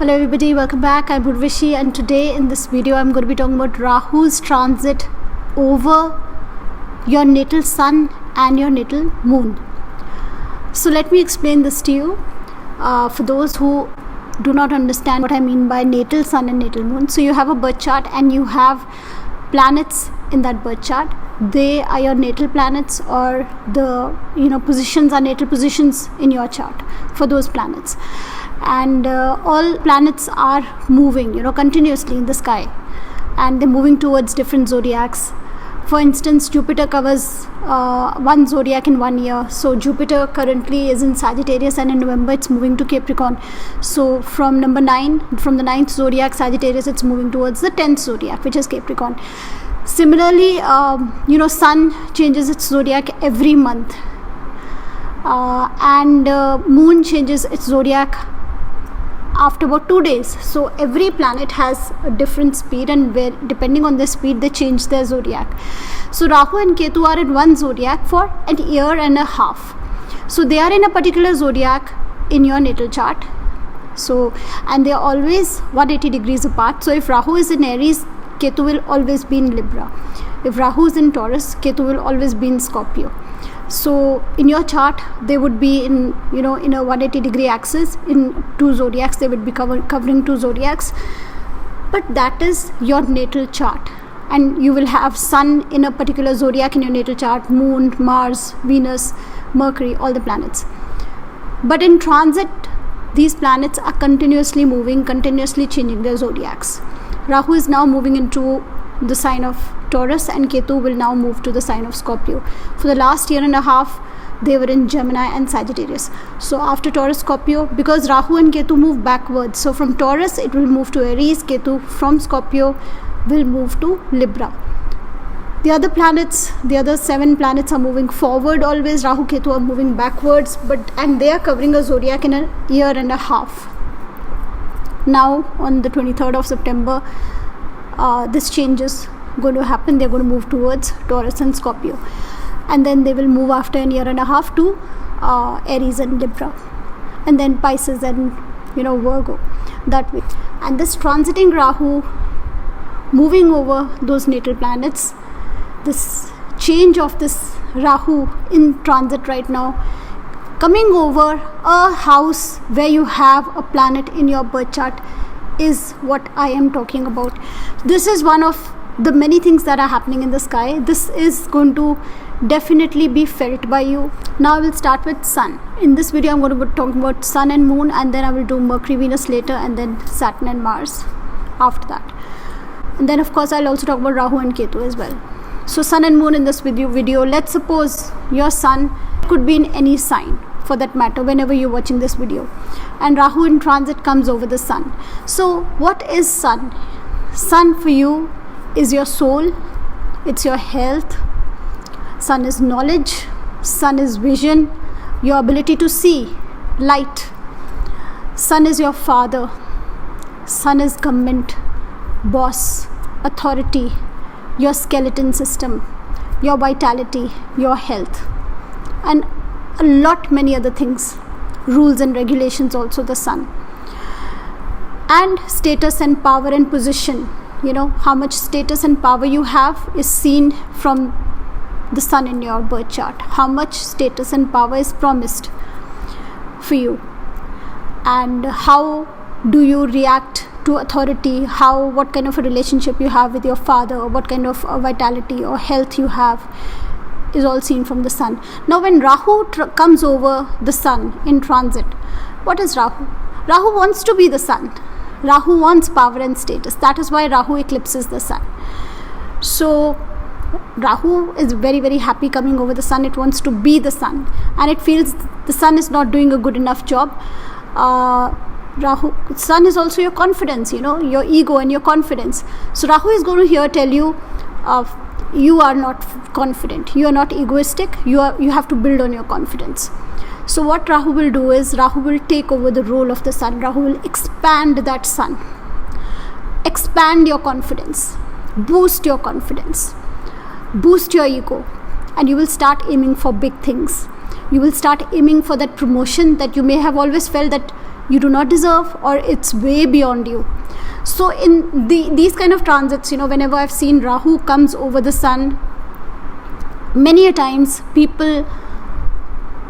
Hello everybody, welcome back. I'm Urvashi, and today in this video I'm going to be talking about Rahu's transit over your natal sun and your natal moon. So let me explain this to you for those who do not understand what I mean by natal sun and natal moon. So you have a birth chart and you have planets in that birth chart. They are your natal planets, or the positions are natal positions in your chart for those planets. And all planets are moving continuously in the sky, and they're moving towards different zodiacs. For instance, Jupiter covers one zodiac in 1 year. So Jupiter currently is in Sagittarius, and in November it's moving to Capricorn. So from the 9th zodiac Sagittarius, it's moving towards the 10th zodiac, which is Capricorn. Similarly, sun changes its zodiac every month, and moon changes its zodiac after about 2 days. So every planet has a different speed, and depending on their speed they change their zodiac. So Rahu and Ketu are in one zodiac for a year and a half. So they are in a particular zodiac in your natal chart. So, and they are always 180 degrees apart. So if Rahu is in Aries, Ketu will always be in Libra. If Rahu is in Taurus, Ketu will always be in Scorpio. So in your chart they would be in a 180 degree axis in two zodiacs. They would be covering two zodiacs, but that is your natal chart, and you will have sun in a particular zodiac in your natal chart, moon, Mars, Venus, Mercury, all the planets. But in transit, these planets are continuously moving, continuously changing their zodiacs. Rahu is now moving into the sign of Taurus, and Ketu will now move to the sign of Scorpio. For the last year and a half they were in Gemini and Sagittarius. So after Taurus, Scorpio, because Rahu and Ketu move backwards, so from Taurus it will move to Aries, Ketu from Scorpio will move to Libra. The other 7 planets are moving forward always. Rahu, Ketu are moving backwards, and they are covering a zodiac in a year and a half. Now on the 23rd of September, this change is going to happen. They're going to move towards Taurus and Scorpio, and then they will move after a year and a half to Aries and Libra, and then Pisces and Virgo, that way. And this transiting Rahu moving over those natal planets, this change of this Rahu in transit right now coming over a house where you have a planet in your birth chart is what I am talking about. This is one of the many things that are happening in the sky. This is going to definitely be felt by you. Now I will start with sun. In this video I'm going to be talking about sun and moon, and then I will do Mercury, Venus later, and then Saturn and Mars after that. And then of course I'll also talk about Rahu and Ketu as well. So sun and moon in this video, let's suppose your sun could be in any sign for that matter whenever you're watching this video, and Rahu in transit comes over the sun. So what is sun? Sun for you is your soul, it's your health. Sun is knowledge, sun is vision, your ability to see, light. Sun is your father, sun is government, boss, authority, your skeleton system, your vitality, your health, and a lot many other things, rules and regulations also, the sun. And status and power and position, how much status and power you have is seen from the sun in your birth chart. How much status and power is promised for you, and how do you react to authority, what kind of a relationship you have with your father, or what kind of vitality or health you have, is all seen from the sun. Now when Rahu comes over the sun in transit, what is Rahu? Rahu wants to be the sun. Rahu wants power and status. That is why Rahu eclipses the sun. So Rahu is very, very happy coming over the sun. It wants to be the sun, and it feels the sun is not doing a good enough job. Sun is also your confidence, your ego and your confidence. So Rahu is going to here tell you, you are not confident, you are not egoistic, you have to build on your confidence. So what Rahu will do is, Rahu will take over the role of the sun. Rahu will expand that sun, expand your confidence, boost your confidence, boost your ego, and you will start aiming for big things. You will start aiming for that promotion that you may have always felt that you do not deserve, or it's way beyond you. So in these kind of transits, whenever I've seen Rahu comes over the sun, many a times people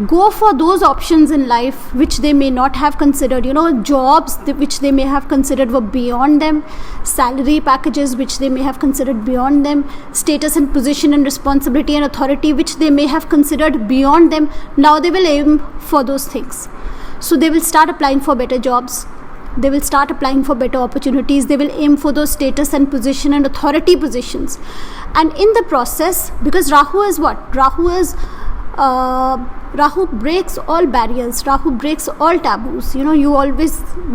go for those options in life which they may not have considered. Jobs which they may have considered were beyond them, salary packages which they may have considered beyond them, status and position and responsibility and authority which they may have considered beyond them. Now they will aim for those things. So they will start applying for better jobs, they will start applying for better opportunities, they will aim for those status and position and authority positions. And in the process, because Rahu is what? Rahu breaks all barriers. Rahu breaks all taboos. We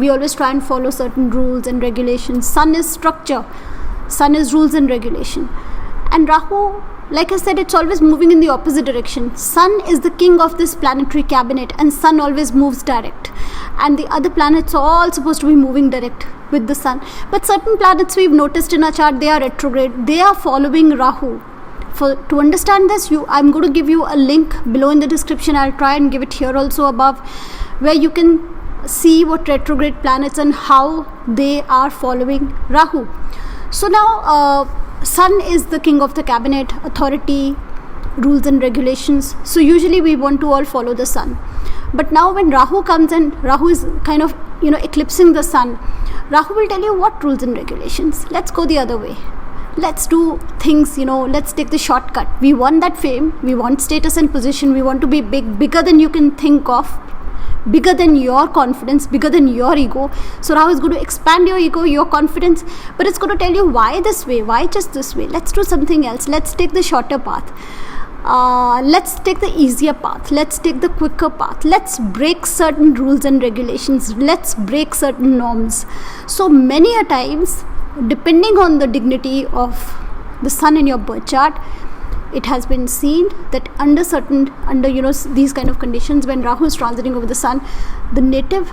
always try and follow certain rules and regulations. Sun is structure. Sun is rules and regulation. And Rahu, like I said, it's always moving in the opposite direction. Sun is the king of this planetary cabinet, and Sun always moves direct. And the other planets are all supposed to be moving direct with the Sun. But certain planets we've noticed in our chart, they are retrograde. They are following Rahu. To understand this, I'm going to give you a link below in the description. I'll try and give it here also above, where you can see what retrograde planets and how they are following Rahu. So now Sun is the king of the cabinet, authority, rules and regulations. So usually we want to all follow the Sun. But now when Rahu comes and Rahu is kind of eclipsing the Sun, Rahu will tell you what rules and regulations. Let's go the other way. Let's do things, let's take the shortcut. We want that fame, we want status and position, we want to be bigger than you can think of, bigger than your confidence, bigger than your ego. So Rahu is going to expand your ego, your confidence, but it's going to tell you, why this way, why just this way? Let's do something else. Let's take the shorter path. Let's take the easier path. Let's take the quicker path. Let's break certain rules and regulations. Let's break certain norms. So many a times, depending on the dignity of the Sun in your birth chart, it has been seen that under these kind of conditions, when Rahu is transiting over the Sun, the native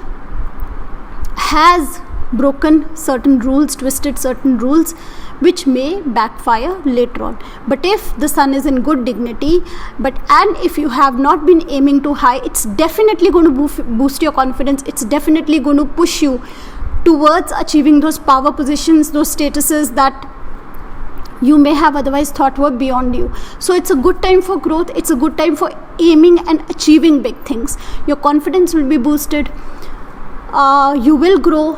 has broken certain rules, twisted certain rules, which may backfire later on. But if the Sun is in good dignity, and if you have not been aiming too high, it's definitely going to boost your confidence. It's definitely going to push you towards achieving those power positions, those statuses that you may have otherwise thought were beyond you. So it's a good time for growth. It's a good time for aiming and achieving big things. Your confidence will be boosted. You will grow.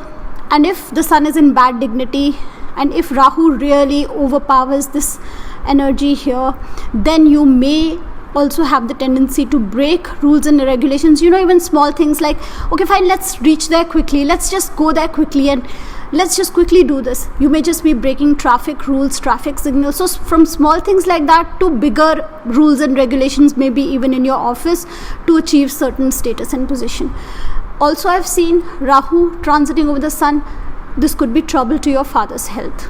And if the Sun is in bad dignity, and if Rahu really overpowers this energy here, then you may also have the tendency to break rules and regulations. Even small things like, okay, fine, let's reach there quickly, let's just go there quickly, and let's just quickly do this. You may just be breaking traffic rules, traffic signals. So from small things like that to bigger rules and regulations, maybe even in your office, to achieve certain status and position. Also, I've seen Rahu transiting over the Sun. This could be trouble to your father's health.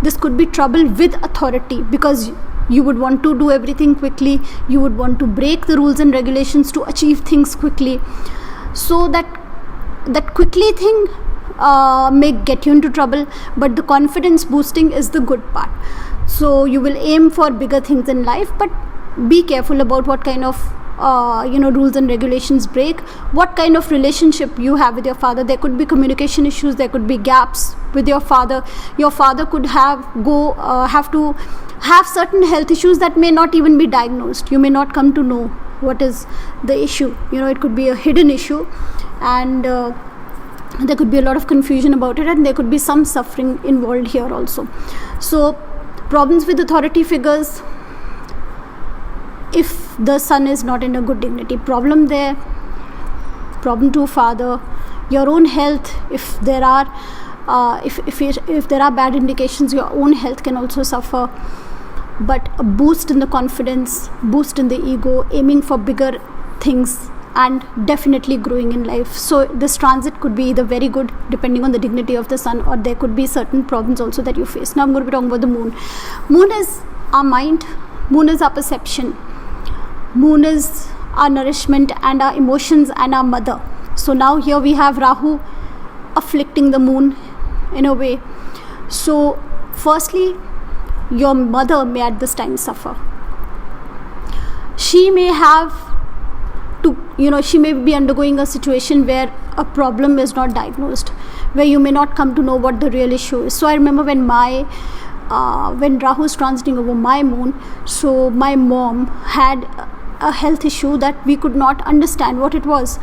This could be trouble with authority, because you would want to do everything quickly. You would want to break the rules and regulations to achieve things quickly. So that quickly thing may get you into trouble, but the confidence boosting is the good part. So you will aim for bigger things in life, but be careful about what kind of rules and regulations break, what kind of relationship you have with your father. There could be communication issues, there could be gaps with your father. Your father could have to have certain health issues that may not even be diagnosed. You may not come to know what is the issue. It could be a hidden issue, and there could be a lot of confusion about it, and there could be some suffering involved here also. So problems with authority figures, if the Sun is not in a good dignity, problem there. Problem to father. Your own health, if there are if there are bad indications, your own health can also suffer. But a boost in the confidence, boost in the ego, aiming for bigger things, and definitely growing in life. So this transit could be either very good depending on the dignity of the Sun, or there could be certain problems also that you face. Now I'm going to be talking about the Moon. Moon is our mind. Moon is our perception. Moon is our nourishment and our emotions and our mother. So now here we have Rahu afflicting the Moon in a way. So firstly, your mother may at this time suffer. She may have to, she may be undergoing a situation where a problem is not diagnosed, where you may not come to know what the real issue is. So I remember when Rahu is transiting over my moon, so my mom had a health issue that we could not understand what it was,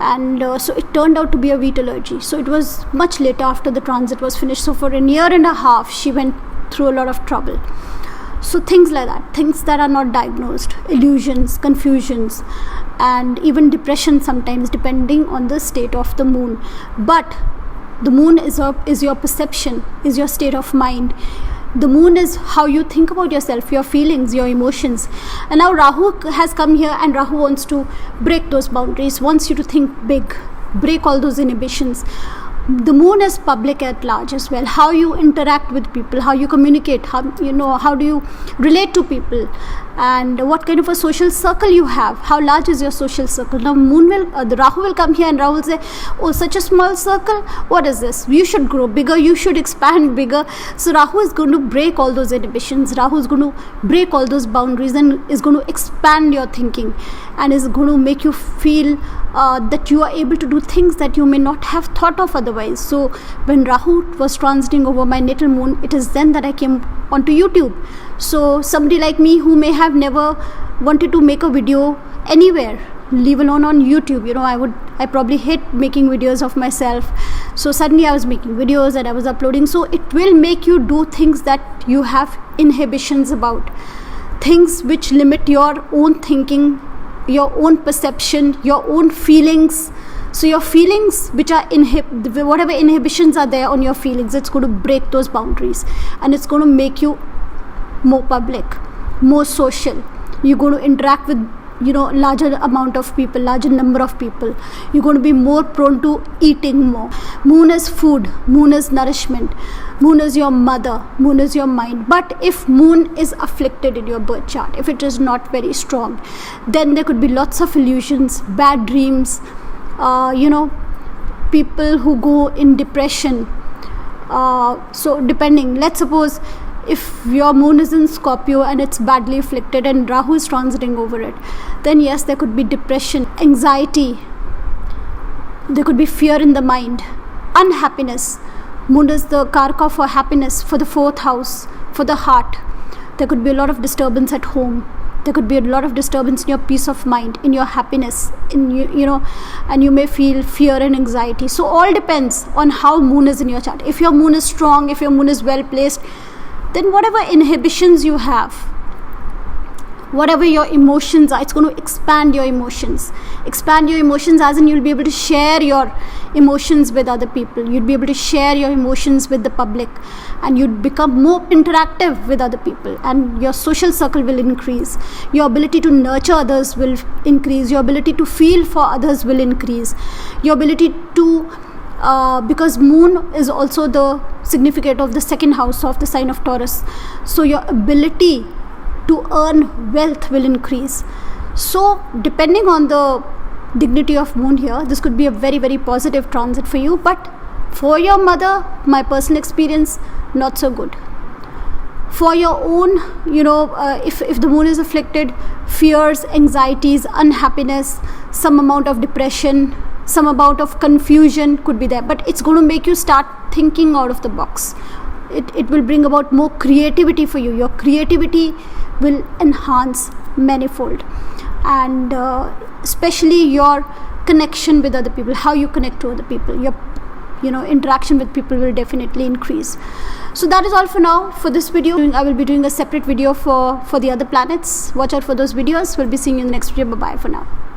and so it turned out to be a wheat allergy. So it was much later after the transit was finished. So for a year and a half she went through a lot of trouble. So things like that, things that are not diagnosed, illusions, confusions, and even depression sometimes, depending on the state of the moon. But the moon is your perception, is your state of mind. The moon is how you think about yourself, your feelings, your emotions. And now Rahu has come here, and Rahu wants to break those boundaries, wants you to think big, break all those inhibitions. The moon is public at large as well. How you interact with people, how you communicate, how do you relate to people, and what kind of a social circle you have. How large is your social circle? Now the Rahu will come here, and Rahu will say, oh, such a small circle, what is this? You should grow bigger, you should expand bigger. So Rahu is going to break all those inhibitions. Rahu is going to break all those boundaries and is going to expand your thinking, and is going to make you feel that you are able to do things that you may not have thought of otherwise. So when Rahu was transiting over my natal moon, it is then that I came onto YouTube. So somebody like me who may have never wanted to make a video anywhere, leave alone on YouTube, I probably hate making videos of myself. So suddenly I was making videos and I was uploading. So it will make you do things that you have inhibitions about, things which limit your own thinking, your own perception, your own feelings. So your feelings, which are whatever inhibitions are there on your feelings, it's going to break those boundaries, and it's going to make you more public, more social. You're going to interact with larger amount of people, larger number of people. You're going to be more prone to eating more. Moon is food, moon is nourishment, moon is your mother, moon is your mind. But if moon is afflicted in your birth chart, if it is not very strong, then there could be lots of illusions, bad dreams, people who go in depression. So depending, let's suppose if your moon is in Scorpio and it's badly afflicted and Rahu is transiting over it, then yes, there could be depression, anxiety, there could be fear in the mind, unhappiness. Moon is the karaka for happiness, for the 4th house, for the heart. There could be a lot of disturbance at home. There could be a lot of disturbance in your peace of mind, in your happiness, and you may feel fear and anxiety. So all depends on how moon is in your chart. If your moon is strong, if your moon is well placed, then whatever inhibitions you have, whatever your emotions are, it's going to expand your emotions. Expand your emotions as in you'll be able to share your emotions with other people. You'd be able to share your emotions with the public, and you'd become more interactive with other people, and your social circle will increase. Your ability to nurture others will increase. Your ability to feel for others will increase. Your ability to because moon is also the significant of the 2nd house of the sign of Taurus. So your ability to earn wealth will increase. So depending on the dignity of moon here, this could be a very, very positive transit for you. But for your mother, my personal experience, not so good. For your own, if the moon is afflicted, fears, anxieties, unhappiness, some amount of depression, some amount of confusion could be there, but it's going to make you start thinking out of the box. It will bring about more creativity for you. Your creativity will enhance manifold, and especially your connection with other people, how you connect to other people, your interaction with people will definitely increase. So that is all for now for this video. I will be doing a separate video for the other planets. Watch out for those videos. We'll be seeing you in the next video. Bye bye for now.